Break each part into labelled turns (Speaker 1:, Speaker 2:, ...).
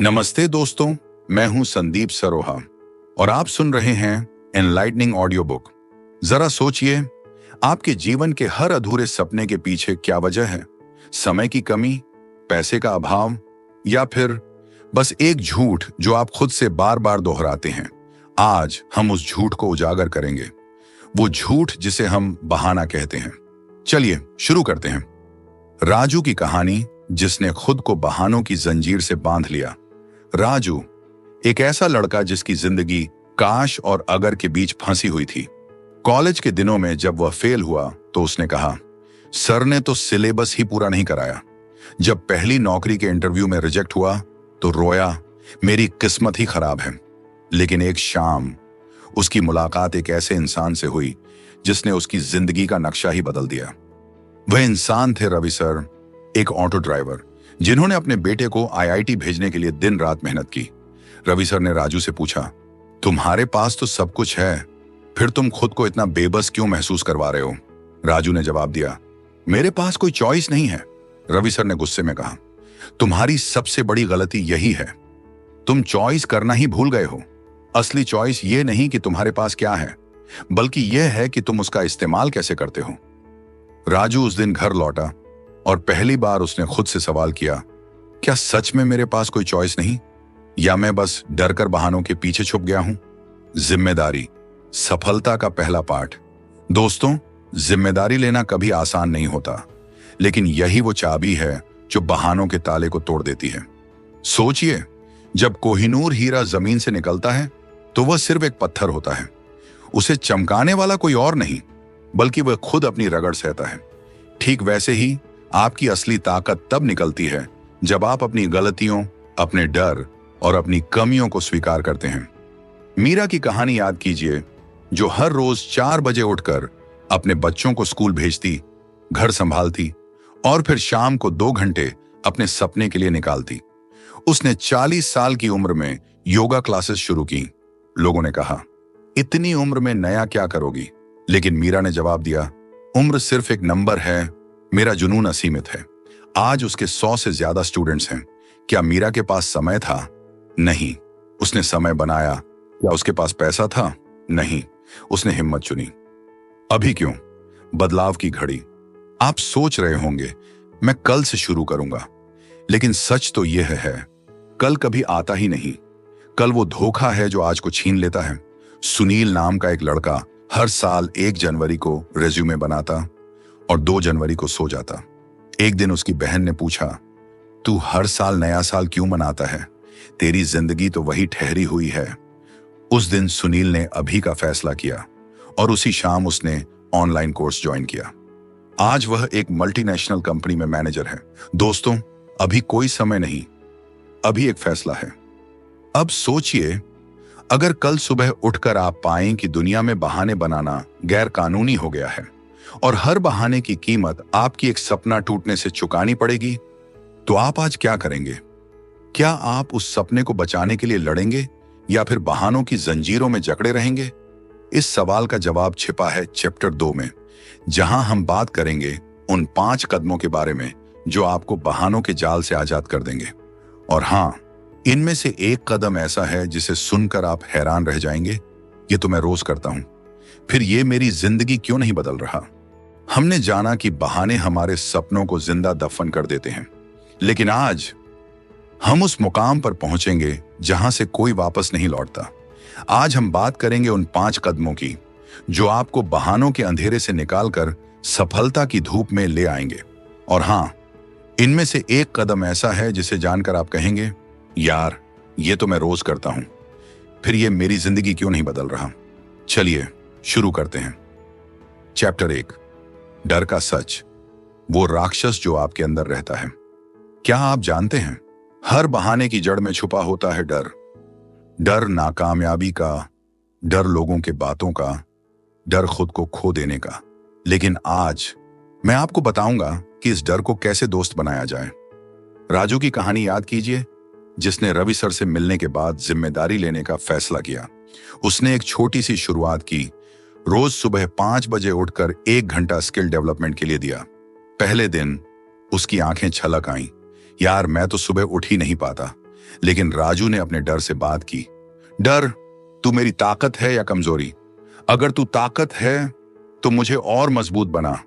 Speaker 1: नमस्ते दोस्तों, मैं हूं संदीप सरोहा और आप सुन रहे हैं एनलाइटनिंग ऑडियो बुक। जरा सोचिए, आपके जीवन के हर अधूरे सपने के पीछे क्या वजह है? समय की कमी, पैसे का अभाव, या फिर बस एक झूठ जो आप खुद से बार बार दोहराते हैं? आज हम उस झूठ को उजागर करेंगे, वो झूठ जिसे हम बहाना कहते हैं। चलिए शुरू करते हैं। राजू की कहानी, जिसने खुद को बहानों की जंजीर से बांध लिया। राजू एक ऐसा लड़का जिसकी जिंदगी काश और अगर के बीच फंसी हुई थी। कॉलेज के दिनों में जब वह फेल हुआ तो उसने कहा, सर ने तो सिलेबस ही पूरा नहीं कराया। जब पहली नौकरी के इंटरव्यू में रिजेक्ट हुआ तो रोया, मेरी किस्मत ही खराब है। लेकिन एक शाम उसकी मुलाकात एक ऐसे इंसान से हुई जिसने उसकी जिंदगी का नक्शा ही बदल दिया। वह इंसान थे रवि सर, एक ऑटो ड्राइवर जिन्होंने अपने बेटे को आईआईटी भेजने के लिए दिन रात मेहनत की। रवि सर ने राजू से पूछा, तुम्हारे पास तो सब कुछ है, फिर तुम खुद को इतना बेबस क्यों महसूस करवा रहे हो? राजू ने जवाब दिया, मेरे पास कोई चॉइस नहीं है। रवि सर ने गुस्से में कहा, तुम्हारी सबसे बड़ी गलती यही है, तुम चॉइस करना ही भूल गए हो। असली चॉइस ये नहीं कि तुम्हारे पास क्या है, बल्कि यह है कि तुम उसका इस्तेमाल कैसे करते हो। राजू उस दिन घर लौटा और पहली बार उसने खुद से सवाल किया, क्या सच में मेरे पास कोई चॉइस नहीं, या मैं बस डर कर बहानों के पीछे छुप गया हूं? जिम्मेदारी, सफलता का पहला पाठ। दोस्तों, जिम्मेदारी लेना कभी आसान नहीं होता, लेकिन यही वो चाबी है जो बहानों के ताले को तोड़ देती है। सोचिए, जब कोहिनूर हीरा जमीन से निकलता है तो वह सिर्फ एक पत्थर होता है। उसे चमकाने वाला कोई और नहीं, बल्कि वह खुद अपनी रगड़ सहता है। ठीक वैसे ही आपकी असली ताकत तब निकलती है जब आप अपनी गलतियों, अपने डर और अपनी कमियों को स्वीकार करते हैं। मीरा की कहानी याद कीजिए, जो हर रोज 4 बजे उठकर अपने बच्चों को स्कूल भेजती, घर संभालती और फिर शाम को 2 घंटे अपने सपने के लिए निकालती। उसने 40 साल की उम्र में योगा क्लासेस शुरू की। लोगों ने कहा, इतनी उम्र में नया क्या करोगी? लेकिन मीरा ने जवाब दिया, उम्र सिर्फ एक नंबर है, मेरा जुनून असीमित है। आज उसके 100 से ज्यादा स्टूडेंट्स हैं। क्या मीरा के पास समय था? नहीं, उसने समय बनाया। क्या उसके पास पैसा था? नहीं, उसने हिम्मत चुनी। अभी क्यों? बदलाव की घड़ी। आप सोच रहे होंगे, मैं कल से शुरू करूंगा, लेकिन सच तो यह है, कल कभी आता ही नहीं। कल वो धोखा है जो आज को छीन लेता है। सुनील नाम का एक लड़का हर साल 1 जनवरी को रेज्यूमे बनाता और 2 जनवरी को सो जाता। एक दिन उसकी बहन ने पूछा, तू हर साल नया साल क्यों मनाता है? तेरी जिंदगी तो वही ठहरी हुई है। उस दिन सुनील ने अभी का फैसला किया और उसी शाम उसने ऑनलाइन कोर्स ज्वाइन किया। आज वह एक मल्टीनेशनल कंपनी में मैनेजर है। दोस्तों, अभी कोई समय नहीं, अभी एक फैसला है। अब सोचिए, अगर कल सुबह उठकर आप पाएं कि दुनिया में बहाने बनाना गैर कानूनी हो गया है और हर बहाने की कीमत आपकी एक सपना टूटने से चुकानी पड़ेगी, तो आप आज क्या करेंगे? क्या आप उस सपने को बचाने के लिए लड़ेंगे या फिर बहानों की जंजीरों में जकड़े रहेंगे? इस सवाल का जवाब छिपा है चैप्टर 2 में, जहां हम बात करेंगे उन 5 कदमों के बारे में जो आपको बहानों के जाल से आजाद कर देंगे। और हाँ, इनमें से एक कदम ऐसा है जिसे सुनकर आप हैरान रह जाएंगे, ये तो मैं रोज करता हूं, फिर ये मेरी जिंदगी क्यों नहीं बदल रहा? हमने जाना कि बहाने हमारे सपनों को जिंदा दफन कर देते हैं, लेकिन आज हम उस मुकाम पर पहुंचेंगे जहां से कोई वापस नहीं लौटता। आज हम बात करेंगे उन 5 कदमों की जो आपको बहानों के अंधेरे से निकालकर सफलता की धूप में ले आएंगे। और हां, इनमें से एक कदम ऐसा है जिसे जानकर आप कहेंगे, यार ये तो मैं रोज करता हूं, फिर ये मेरी जिंदगी क्यों नहीं बदल रहा? चलिए शुरू करते हैं। चैप्टर 1, डर का सच, वो राक्षस जो आपके अंदर रहता है। क्या आप जानते हैं, हर बहाने की जड़ में छुपा होता है डर। डर नाकामयाबी का, डर लोगों के बातों का, डर खुद को खो देने का। लेकिन आज मैं आपको बताऊंगा कि इस डर को कैसे दोस्त बनाया जाए। राजू की कहानी याद कीजिए, जिसने रवि सर से मिलने के बाद जिम्मेदारी लेने का फैसला किया। उसने एक छोटी सी शुरुआत की, रोज सुबह 5 बजे उठकर 1 घंटा स्किल डेवलपमेंट के लिए दिया। पहले दिन उसकी आंखें छलक आईं, यार मैं तो सुबह उठ ही नहीं पाता, लेकिन राजू ने अपने डर से बात की। डर, तू मेरी ताकत है या कमजोरी? अगर तू ताकत है तो मुझे और मजबूत बना।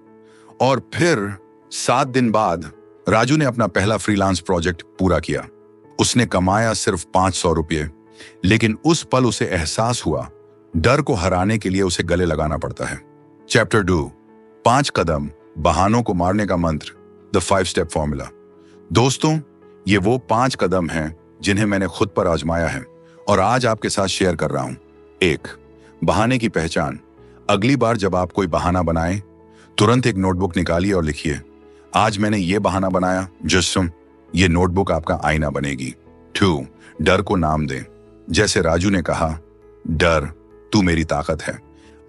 Speaker 1: और फिर 7 दिन बाद राजू ने अपना पहला फ्रीलांस प्रोजेक्ट पूरा किया। उसने कमाया सिर्फ 500 रुपये, लेकिन उस पल उसे एहसास हुआ डर को हराने के लिए उसे गले लगाना पड़ता है। चैप्टर 2, 5 कदम बहानों को मारने का मंत्र, द 5 स्टेप फॉर्मूला। दोस्तों, ये वो 5 कदम हैं जिन्हें मैंने खुद पर आजमाया है और आज आपके साथ शेयर कर रहा हूं। 1, बहाने की पहचान। अगली बार जब आप कोई बहाना बनाएं, तुरंत एक नोटबुक निकालिए और लिखिए, आज मैंने ये बहाना बनाया। जस्ट ये नोटबुक आपका आईना बनेगी। 2, डर को नाम दें। जैसे राजू ने कहा, डर, तू मेरी ताकत है।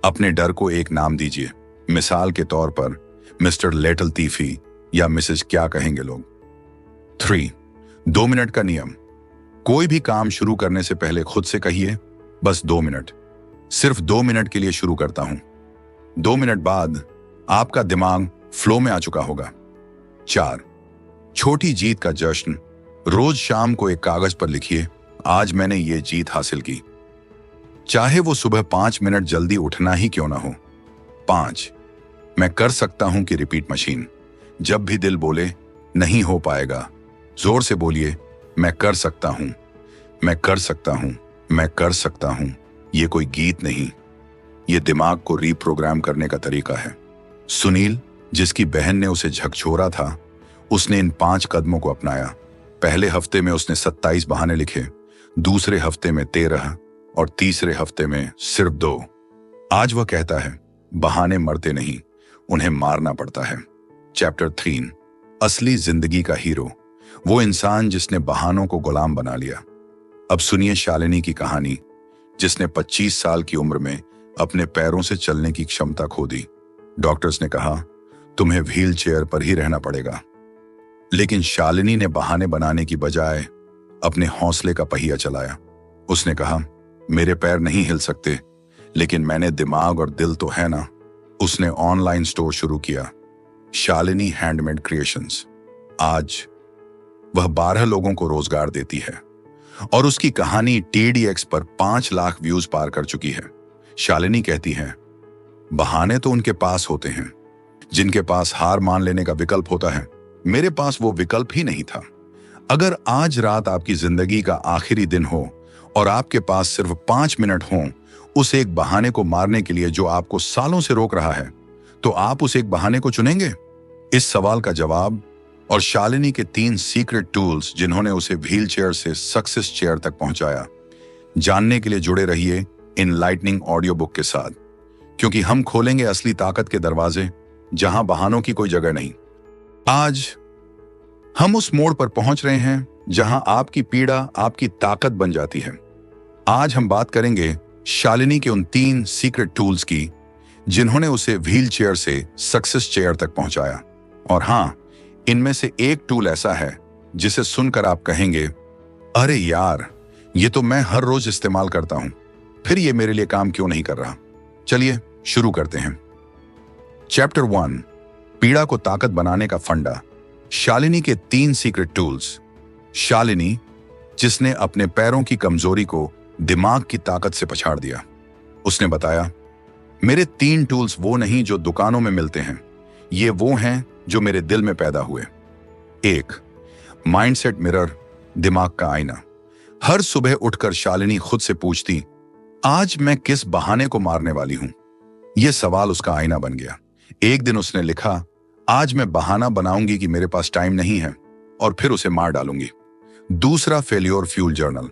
Speaker 1: अपने डर को एक नाम दीजिए। मिसाल के तौर पर मिस्टर लेटल तीफी या मिसेज क्या कहेंगे लोग। 3, 2 मिनट का नियम। कोई भी काम शुरू करने से पहले खुद से कहिए, बस 2 मिनट, सिर्फ 2 मिनट के लिए शुरू करता हूं। 2 मिनट बाद आपका दिमाग फ्लो में आ चुका होगा। 4, छोटी जीत का जश्न। रोज शाम को एक कागज पर लिखिए, आज मैंने ये जीत हासिल की, चाहे वो सुबह 5 मिनट जल्दी उठना ही क्यों ना हो। 5, मैं कर सकता हूं कि रिपीट मशीन। जब भी दिल बोले नहीं हो पाएगा, जोर से बोलिए, मैं कर सकता हूं, मैं कर सकता हूं, मैं कर सकता हूं। ये कोई गीत नहीं, ये दिमाग को रीप्रोग्राम करने का तरीका है। सुनील, जिसकी बहन ने उसे झकझोरा था, उसने इन 5 कदमों को अपनाया। पहले हफ्ते में उसने 27 बहाने लिखे, दूसरे हफ्ते में 13 और तीसरे हफ्ते में सिर्फ 2। आज वह कहता है, बहाने मरते नहीं, उन्हें मारना पड़ता है। चैप्टर 3, असली जिंदगी का हीरो। वो इंसान जिसने बहानों को गुलाम बना लिया। अब सुनिए शालिनी की कहानी, जिसने 25 साल की उम्र में अपने पैरों से चलने की क्षमता खो दी। डॉक्टर्स ने कहा, तुम्हें व्हील चेयर पर ही रहना पड़ेगा। लेकिन शालिनी ने बहाने बनाने की बजाय अपने हौसले का पहिया चलाया। उसने कहा, मेरे पैर नहीं हिल सकते, लेकिन मैंने दिमाग और दिल तो है ना। उसने ऑनलाइन स्टोर शुरू किया, शालिनी हैंडमेड क्रिएशंस। आज वह 12 लोगों को रोजगार देती है और उसकी कहानी TEDx पर 5 लाख व्यूज पार कर चुकी है। शालिनी कहती है, बहाने तो उनके पास होते हैं जिनके पास हार मान लेने का विकल्प होता है। मेरे पास वो विकल्प ही नहीं था। अगर आज रात आपकी जिंदगी का आखिरी दिन हो और आपके पास सिर्फ 5 मिनट हों उस एक बहाने को मारने के लिए जो आपको सालों से रोक रहा है, तो आप उस एक बहाने को चुनेंगे? इस सवाल का जवाब और शालिनी के 3 सीक्रेट टूल्स जिन्होंने उसे व्हील चेयर से सक्सेस चेयर तक पहुंचाया, जानने के लिए जुड़े रहिए इनलाइटनिंग ऑडियो बुक के साथ, क्योंकि हम खोलेंगे असली ताकत के दरवाजे जहां बहानों की कोई जगह नहीं। आज हम उस मोड़ पर पहुंच रहे हैं जहां आपकी पीड़ा आपकी ताकत बन जाती है। आज हम बात करेंगे शालिनी के उन 3 सीक्रेट टूल्स की जिन्होंने उसे व्हील चेयर से सक्सेस चेयर तक पहुंचाया। और हां, इनमें से एक टूल ऐसा है जिसे सुनकर आप कहेंगे, अरे यार, ये तो मैं हर रोज इस्तेमाल करता हूं, फिर ये मेरे लिए काम क्यों नहीं कर रहा। चलिए शुरू करते हैं। चैप्टर 1, पीड़ा को ताकत बनाने का फंडा। शालिनी के 3 सीक्रेट टूल्स। शालिनी, जिसने अपने पैरों की कमजोरी को दिमाग की ताकत से पछाड़ दिया। उसने बताया, मेरे 3 टूल्स वो नहीं जो दुकानों में मिलते हैं, ये वो हैं जो मेरे दिल में पैदा हुए। 1, माइंडसेट मिरर, दिमाग का आईना। हर सुबह उठकर शालिनी खुद से पूछती, आज मैं किस बहाने को मारने वाली हूं? यह सवाल उसका आईना बन गया। एक दिन उसने लिखा, आज मैं बहाना बनाऊंगी कि मेरे पास टाइम नहीं है, और फिर उसे मार डालूंगी। दूसरा, फेल्योर फ्यूल जर्नल।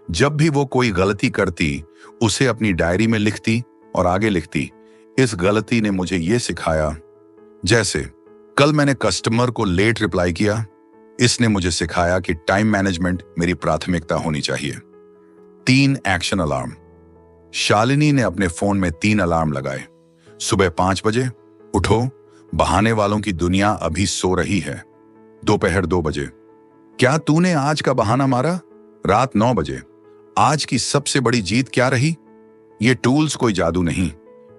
Speaker 1: जब भी वो कोई गलती करती, उसे अपनी डायरी में लिखती और आगे लिखती, इस गलती ने मुझे ये सिखाया। जैसे, कल मैंने कस्टमर को लेट रिप्लाई किया, इसने मुझे सिखाया कि टाइम मैनेजमेंट मेरी प्राथमिकता होनी चाहिए। 3, एक्शन अलार्म। शालिनी ने अपने फोन में 3 अलार्म लगाए। सुबह 5 बजे उठो, बहाने वालों की दुनिया अभी सो रही है। दोपहर 2 बजे, क्या तूने आज का बहाना मारा? रात 9 बजे, आज की सबसे बड़ी जीत क्या रही? ये टूल्स कोई जादू नहीं,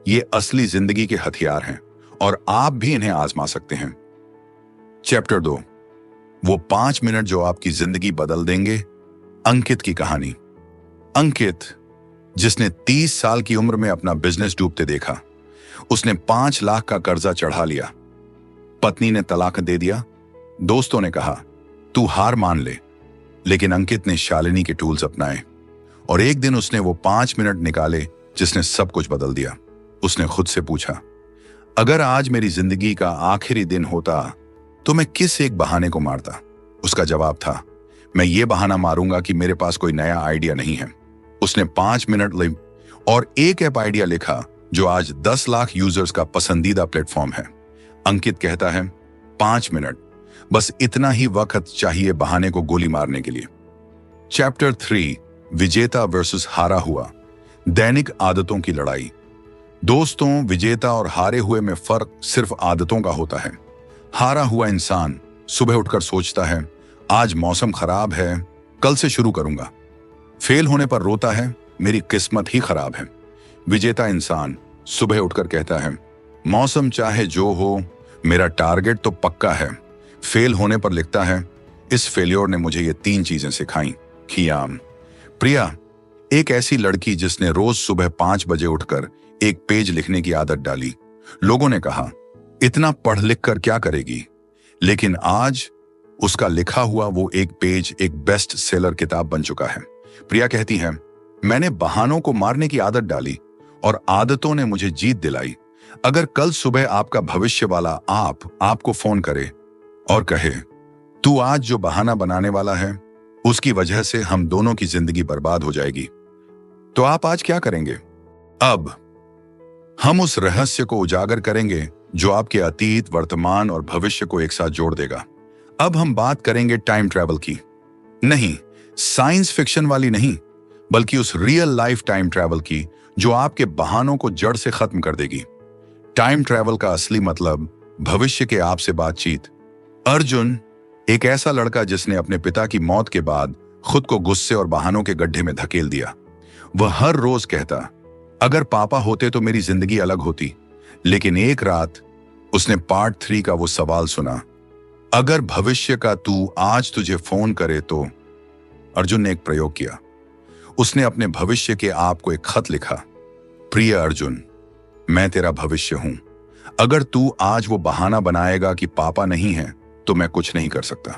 Speaker 1: ये असली जिंदगी के हथियार हैं और आप भी इन्हें आजमा सकते हैं। चैप्टर 2, वो 5 मिनट जो आपकी जिंदगी बदल देंगे। अंकित की कहानी। अंकित, जिसने 30 साल की उम्र में अपना बिजनेस डूबते देखा, उसने 5 लाख का कर्जा चढ़ा लिया। पत्नी ने तलाक दे दिया। दोस्तों ने कहा तू हार मान ले, लेकिन अंकित ने शालिनी के टूल्स अपनाए और एक दिन उसने वो 5 मिनट निकाले जिसने सब कुछ बदल दिया। उसने खुद से पूछा, अगर आज मेरी जिंदगी का आखिरी दिन होता तो मैं किस एक बहाने को मारता? उसका जवाब था, मैं ये बहाना मारूंगा कि मेरे पास कोई नया आइडिया नहीं है। उसने 5 मिनट लिए और एक ऐप आइडिया लिखा जो आज 10 लाख यूजर्स का पसंदीदा प्लेटफॉर्म है। अंकित कहता है 5 मिनट, बस इतना ही वक्त चाहिए बहाने को गोली मारने के लिए। चैप्टर 3, विजेता वर्सेस हारा हुआ, दैनिक आदतों की लड़ाई। दोस्तों, विजेता और हारे हुए में फर्क सिर्फ आदतों का होता है। हारा हुआ इंसान सुबह उठकर सोचता है आज मौसम खराब है, कल से शुरू करूंगा। फेल होने पर रोता है मेरी किस्मत ही खराब है। विजेता इंसान सुबह उठकर कहता है मौसम चाहे जो हो, मेरा टारगेट तो पक्का है। फेल होने पर लिखता है इस फेल्योर ने मुझे ये 3 चीजें सिखाई। खियाम। प्रिया एक ऐसी लड़की जिसने रोज सुबह 5 बजे उठकर एक पेज लिखने की आदत डाली। लोगों ने कहा इतना पढ़ लिख कर क्या करेगी, लेकिन आज उसका लिखा हुआ वो एक पेज एक बेस्ट सेलर किताब बन चुका है। प्रिया कहती है मैंने बहानों को मारने की आदत डाली और आदतों ने मुझे जीत दिलाई। अगर कल सुबह आपका भविष्य वाला आपको फोन करे और कहे तू आज जो बहाना बनाने वाला है उसकी वजह से हम दोनों की जिंदगी बर्बाद हो जाएगी, तो आप आज क्या करेंगे? अब हम उस रहस्य को उजागर करेंगे जो आपके अतीत, वर्तमान और भविष्य को एक साथ जोड़ देगा। अब हम बात करेंगे टाइम ट्रैवल की। नहीं, साइंस फिक्शन वाली नहीं, बल्कि उस रियल लाइफ टाइम ट्रैवल की जो आपके बहानों को जड़ से खत्म कर देगी। टाइम ट्रैवल का असली मतलब भविष्य के आप से बातचीत। अर्जुन एक ऐसा लड़का जिसने अपने पिता की मौत के बाद खुद को गुस्से और बहानों के गड्ढे में धकेल दिया। वह हर रोज कहता अगर पापा होते तो मेरी जिंदगी अलग होती, लेकिन एक रात उसने पार्ट 3 का वो सवाल सुना, अगर भविष्य का तू आज तुझे फोन करे तो। अर्जुन ने एक प्रयोग किया। उसने अपने भविष्य के आप को एक खत लिखा, प्रिय अर्जुन, मैं तेरा भविष्य हूं। अगर तू आज वो बहाना बनाएगा कि पापा नहीं है तो मैं कुछ नहीं कर सकता।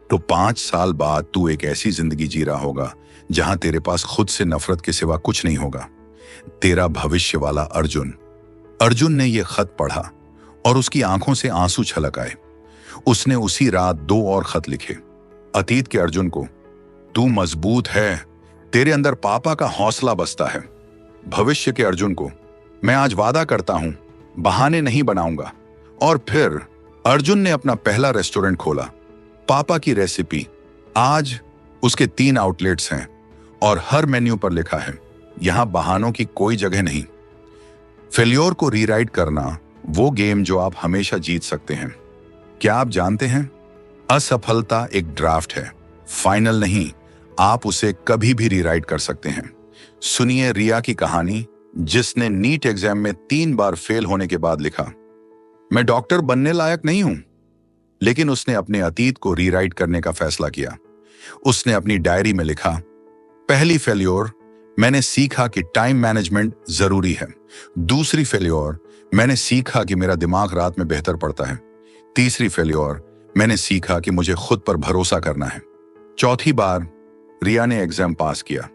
Speaker 1: तो 5 साल बाद तू एक ऐसी जिंदगी जी रहा होगा जहां तेरे पास खुद से नफरत के सिवा कुछ नहीं होगा। तेरा भविष्य वाला अर्जुन। अर्जुन ने यह खत पढ़ा और उसकी आंखों से आंसू छलक आए। उसने उसी रात 2 और खत लिखे। अतीत के अर्जुन को, तू मजबूत है, तेरे अंदर पापा का हौसला बसता है। भविष्य के अर्जुन को, मैं आज वादा करता हूं बहाने नहीं बनाऊंगा। और फिर अर्जुन ने अपना पहला रेस्टोरेंट खोला। पापा की रेसिपी। आज उसके 3 आउटलेट्स हैं और हर मेन्यू पर लिखा है यहां बहानों की कोई जगह नहीं। फेल्योर को रीराइट करना, वो गेम जो आप हमेशा जीत सकते हैं। क्या आप जानते हैं असफलता एक ड्राफ्ट है, फाइनल नहीं। आप उसे कभी भी रीराइट कर सकते हैं। सुनिए रिया की कहानी, जिसने नीट एग्जाम में 3 बार फेल होने के बाद लिखा, मैं डॉक्टर बनने लायक नहीं हूं, लेकिन उसने अपने अतीत को रीराइट करने का फैसला किया। उसने अपनी डायरी में लिखा, पहली फेल्योर, मैंने सीखा कि टाइम मैनेजमेंट जरूरी है। दूसरी फेल्योर, मैंने सीखा कि मेरा दिमाग रात में बेहतर पड़ता है। तीसरी फेल्योर, मैंने सीखा कि मुझे खुद पर भरोसा करना है। चौथी बार रिया ने एग्जाम पास किया।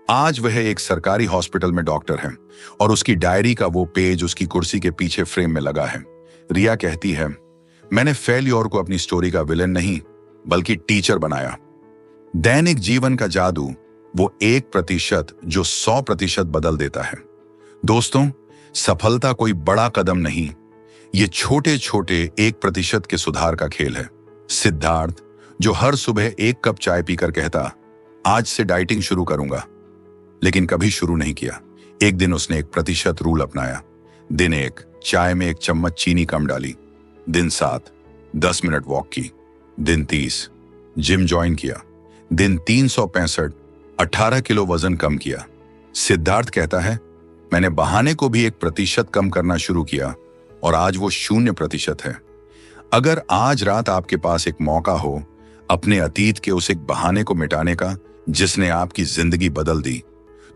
Speaker 1: आज वह एक सरकारी हॉस्पिटल में डॉक्टर है और उसकी डायरी का वो पेज उसकी कुर्सी के पीछे फ्रेम में लगा है। रिया कहती है, मैंने फेल्योर को अपनी स्टोरी का विलेन नहीं बल्कि टीचर बनाया। दैनिक जीवन का जादू, वो 1% जो 100% बदल देता है। दोस्तों, सफलता कोई बड़ा कदम नहीं, ये छोटे छोटे 1% के सुधार का खेल है। सिद्धार्थ, जो हर सुबह 1 कप चाय पीकर कहता आज से डाइटिंग शुरू करूंगा, लेकिन कभी शुरू नहीं किया। एक दिन उसने 1% रूल अपनाया। दिन 1, चाय में 1 चम्मच चीनी कम डाली। दिन 7, 10 मिनट वॉक की। दिन 30, जिम ज्वाइन किया। दिन 365, 18 किलो वजन कम किया। सिद्धार्थ कहता है, मैंने बहाने को भी 1% कम करना शुरू किया और आज वो 0% है। अगर आज रात आपके पास एक मौका हो अपने अतीत के उस एक बहाने को मिटाने का, जिसने आपकी जिंदगी बदल दी,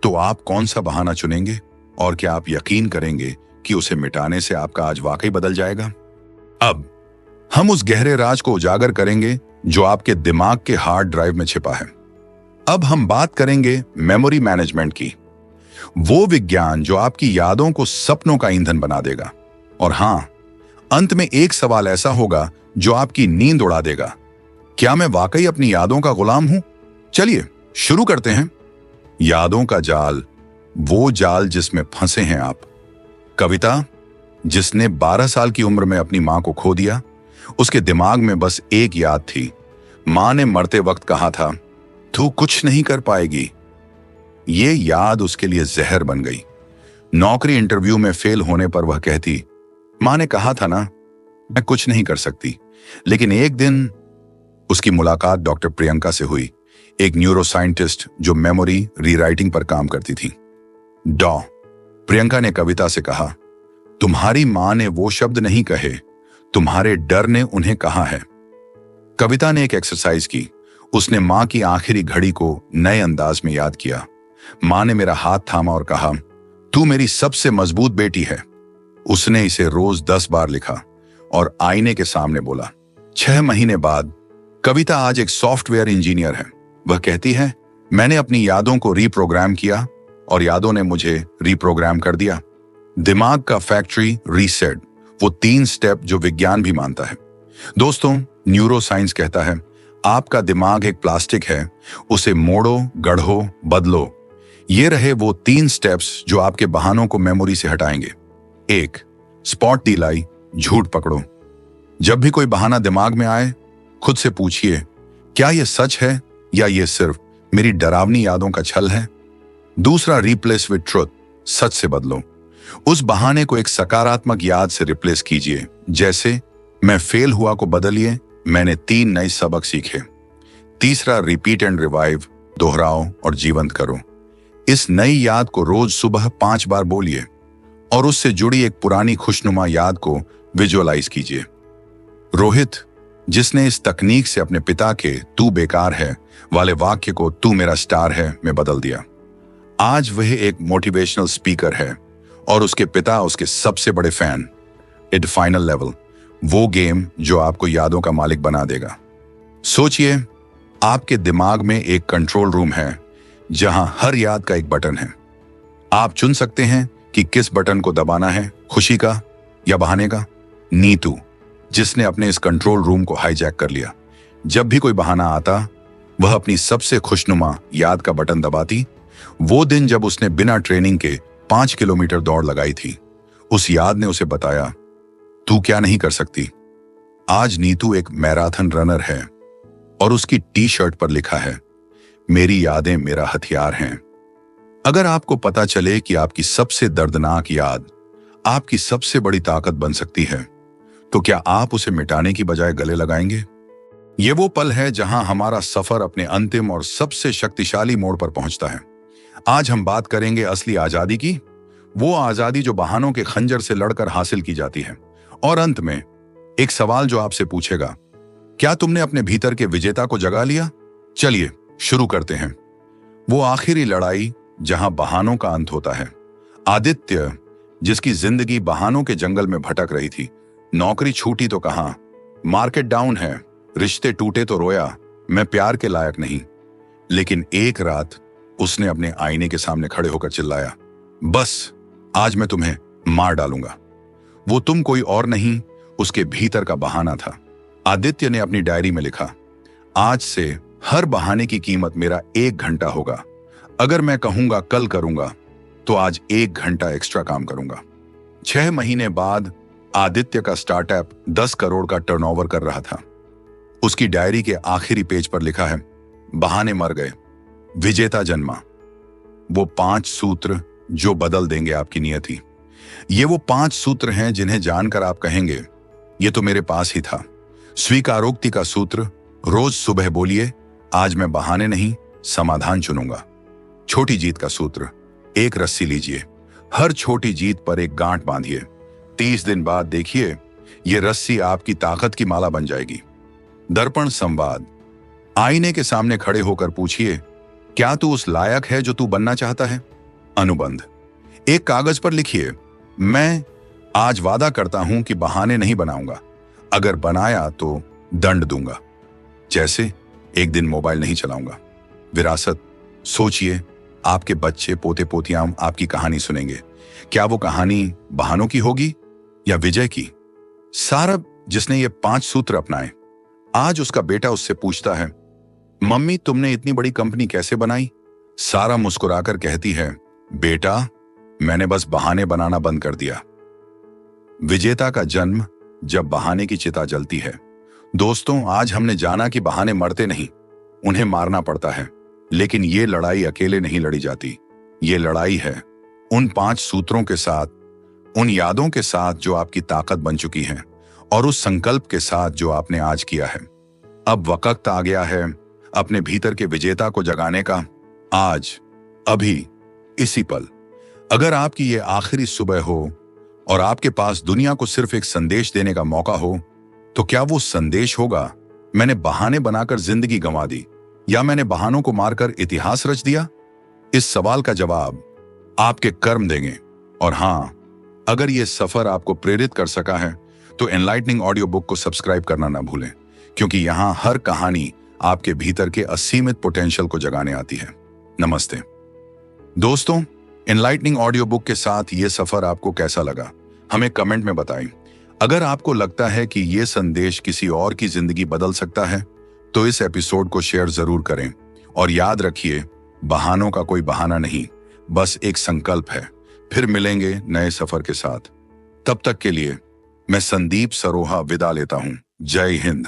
Speaker 1: तो आप कौन सा बहाना चुनेंगे? और क्या आप यकीन करेंगे कि उसे मिटाने से आपका आज वाकई बदल जाएगा? अब हम उस गहरे राज को उजागर करेंगे जो आपके दिमाग के हार्ड ड्राइव में छिपा है। अब हम बात करेंगे मेमोरी मैनेजमेंट की, वो विज्ञान जो आपकी यादों को सपनों का ईंधन बना देगा। और हां, अंत में एक सवाल ऐसा होगा जो आपकी नींद उड़ा देगा, क्या मैं वाकई अपनी यादों का गुलाम हूं? चलिए शुरू करते हैं। यादों का जाल, वो जाल जिसमें फंसे हैं आप। कविता, जिसने 12 साल की उम्र में अपनी मां को खो दिया, उसके दिमाग में बस एक याद थी। मां ने मरते वक्त कहा था, तू कुछ नहीं कर पाएगी। ये याद उसके लिए जहर बन गई। नौकरी इंटरव्यू में फेल होने पर वह कहती, मां ने कहा था ना, मैं कुछ नहीं कर सकती। लेकिन एक दिन उसकी मुलाकात डॉक्टर प्रियंका से हुई, एक न्यूरोसाइंटिस्ट जो मेमोरी रीराइटिंग पर काम करती थी। प्रियंका ने कविता से कहा, तुम्हारी मां ने वो शब्द नहीं कहे, तुम्हारे डर ने उन्हें कहा है। कविता ने एक एक्सरसाइज की। उसने मां की आखिरी घड़ी को नए अंदाज में याद किया। मां ने मेरा हाथ थामा और कहा, तू मेरी सबसे मजबूत बेटी है। उसने इसे रोज 10 बार लिखा और आईने के सामने बोला। 6 महीने बाद कविता आज एक सॉफ्टवेयर इंजीनियर है। वह कहती है, मैंने अपनी यादों को रीप्रोग्राम किया और यादों ने मुझे रीप्रोग्राम कर दिया। दिमाग का फैक्ट्री रीसेट, वो 3 स्टेप जो विज्ञान भी मानता है। दोस्तों, न्यूरोसाइंस कहता है, आपका दिमाग एक प्लास्टिक है, उसे मोड़ो, गढ़ो, बदलो। ये रहे वो 3 स्टेप्स जो आपके बहानों को मेमोरी से हटाएंगे। 1, स्पॉट दिलाई, झूठ पकड़ो। जब भी कोई बहाना दिमाग में आए, खुद से पूछिए, क्या यह सच है या यह सिर्फ मेरी डरावनी यादों का छल है? दूसरा, रिप्लेस विद ट्रुथ, सच से बदलो। उस बहाने को एक सकारात्मक याद से रिप्लेस कीजिए, जैसे मैं फेल हुआ को बदलिए, मैंने 3 नए सबक सीखे। तीसरा, रिपीट एंड रिवाइव, दोहराओ और जीवंत करो। इस नई याद को रोज सुबह 5 बार बोलिए और उससे जुड़ी एक पुरानी खुशनुमा याद को विजुअलाइज कीजिए। रोहित, जिसने इस तकनीक से अपने पिता के तू बेकार है वाले वाक्य को तू मेरा स्टार है में बदल दिया, आज वह एक मोटिवेशनल स्पीकर है और उसके पिता उसके सबसे बड़े फैन। एट फाइनल लेवल, वो गेम जो आपको यादों का मालिक बना देगा। सोचिए, आपके दिमाग में एक कंट्रोल रूम है जहां हर याद का एक बटन है। आप चुन सकते हैं कि किस बटन को दबाना है, खुशी का या बहाने का। नीतू, जिसने अपने इस कंट्रोल रूम को हाईजैक कर लिया, जब भी कोई बहाना आता, वह अपनी सबसे खुशनुमा याद का बटन दबाती। वो दिन जब उसने बिना ट्रेनिंग के 5 किलोमीटर दौड़ लगाई थी, उस याद ने उसे बताया, तू क्या नहीं कर सकती। आज नीतू एक मैराथन रनर है और उसकी टी-शर्ट पर लिखा है, मेरी यादें मेरा हथियार हैं। अगर आपको पता चले कि आपकी सबसे दर्दनाक याद आपकी सबसे बड़ी ताकत बन सकती है, तो क्या आप उसे मिटाने की बजाय गले लगाएंगे? ये वो पल है जहां हमारा सफर अपने अंतिम और सबसे शक्तिशाली मोड़ पर पहुंचता है। आज हम बात करेंगे असली आजादी की, वो आजादी जो बहानों के खंजर से लड़कर हासिल की जाती है। और अंत में एक सवाल जो आपसे पूछेगा, क्या तुमने अपने भीतर के विजेता को जगा लिया? चलिए शुरू करते हैं। वो आखिरी लड़ाई जहां बहानों का अंत होता है। आदित्य, जिसकी जिंदगी बहानों के जंगल में भटक रही थी, नौकरी छूटी तो कहा, मार्केट डाउन है, रिश्ते टूटे तो रोया, मैं प्यार के लायक नहीं। लेकिन एक रात उसने अपने आईने के सामने खड़े होकर चिल्लाया, बस आज मैं तुम्हें मार डालूंगा। वो तुम कोई और नहीं, उसके भीतर का बहाना था। आदित्य ने अपनी डायरी में लिखा, आज से हर बहाने की कीमत मेरा 1 घंटा होगा। अगर मैं कहूंगा कल करूंगा, तो आज 1 घंटा एक्स्ट्रा काम करूंगा। 6 महीने बाद आदित्य का स्टार्टअप 10 करोड़ का टर्नओवर कर रहा था। उसकी डायरी के आखिरी पेज पर लिखा है, बहाने मर गए, विजेता जन्मा। वो 5 सूत्र जो बदल देंगे आपकी नियति। ये वो 5 सूत्र हैं जिन्हें जानकर आप कहेंगे, ये तो मेरे पास ही था। स्वीकारोक्ति का सूत्र, रोज सुबह बोलिए, आज मैं बहाने नहीं समाधान चुनूंगा। छोटी जीत का सूत्र, एक रस्सी लीजिए, हर छोटी जीत पर एक गांठ बांधिए। 30 दिन बाद देखिए, ये रस्सी आपकी ताकत की माला बन जाएगी। दर्पण संवाद, आईने के सामने खड़े होकर पूछिए, क्या तू उस लायक है जो तू बनना चाहता है? अनुबंध। एक कागज पर लिखिए, मैं आज वादा करता हूं कि बहाने नहीं बनाऊंगा, अगर बनाया तो दंड दूंगा। जैसे एक दिन मोबाइल नहीं चलाऊंगा। विरासत। सोचिए, आपके बच्चे पोते पोतियां आपकी कहानी सुनेंगे। क्या वो कहानी बहानों की होगी या विजय की? सारब, जिसने ये 5 सूत्र अपनाए, आज उसका बेटा उससे पूछता है, मम्मी तुमने इतनी बड़ी कंपनी कैसे बनाई? सारा मुस्कुराकर कहती है, बेटा मैंने बस बहाने बनाना बंद कर दिया। विजेता का जन्म जब बहाने की चिता जलती है। दोस्तों, आज हमने जाना कि बहाने मरते नहीं, उन्हें मारना पड़ता है। लेकिन ये लड़ाई अकेले नहीं लड़ी जाती। ये लड़ाई है उन 5 सूत्रों के साथ, उन यादों के साथ जो आपकी ताकत बन चुकी हैं, और उस संकल्प के साथ जो आपने आज किया है। अब वक्त आ गया है अपने भीतर के विजेता को जगाने का। आज, अभी, इसी पल। अगर आपकी ये आखिरी सुबह हो और आपके पास दुनिया को सिर्फ एक संदेश देने का मौका हो, तो क्या वो संदेश होगा, मैंने बहाने बनाकर जिंदगी गंवा दी, या मैंने बहानों को मारकर इतिहास रच दिया? इस सवाल का जवाब आपके कर्म देंगे। और हां, अगर यह सफर आपको प्रेरित कर सका है तो एनलाइटनिंग ऑडियो बुक को सब्सक्राइब करना ना भूलें, क्योंकि यहां हर कहानी आपके भीतर के असीमित पोटेंशियल को जगाने आती है। नमस्ते दोस्तों, एनलाइटनिंग ऑडियो बुक के साथ ये सफर आपको कैसा लगा, हमें कमेंट में बताएं। अगर आपको लगता है कि ये संदेश किसी और की जिंदगी बदल सकता है, तो इस एपिसोड को शेयर जरूर करें। और याद रखिए, बहानों का कोई बहाना नहीं, बस एक संकल्प है। फिर मिलेंगे नए सफर के साथ। तब तक के लिए मैं संदीप सरोहा विदा लेता हूं। जय हिंद।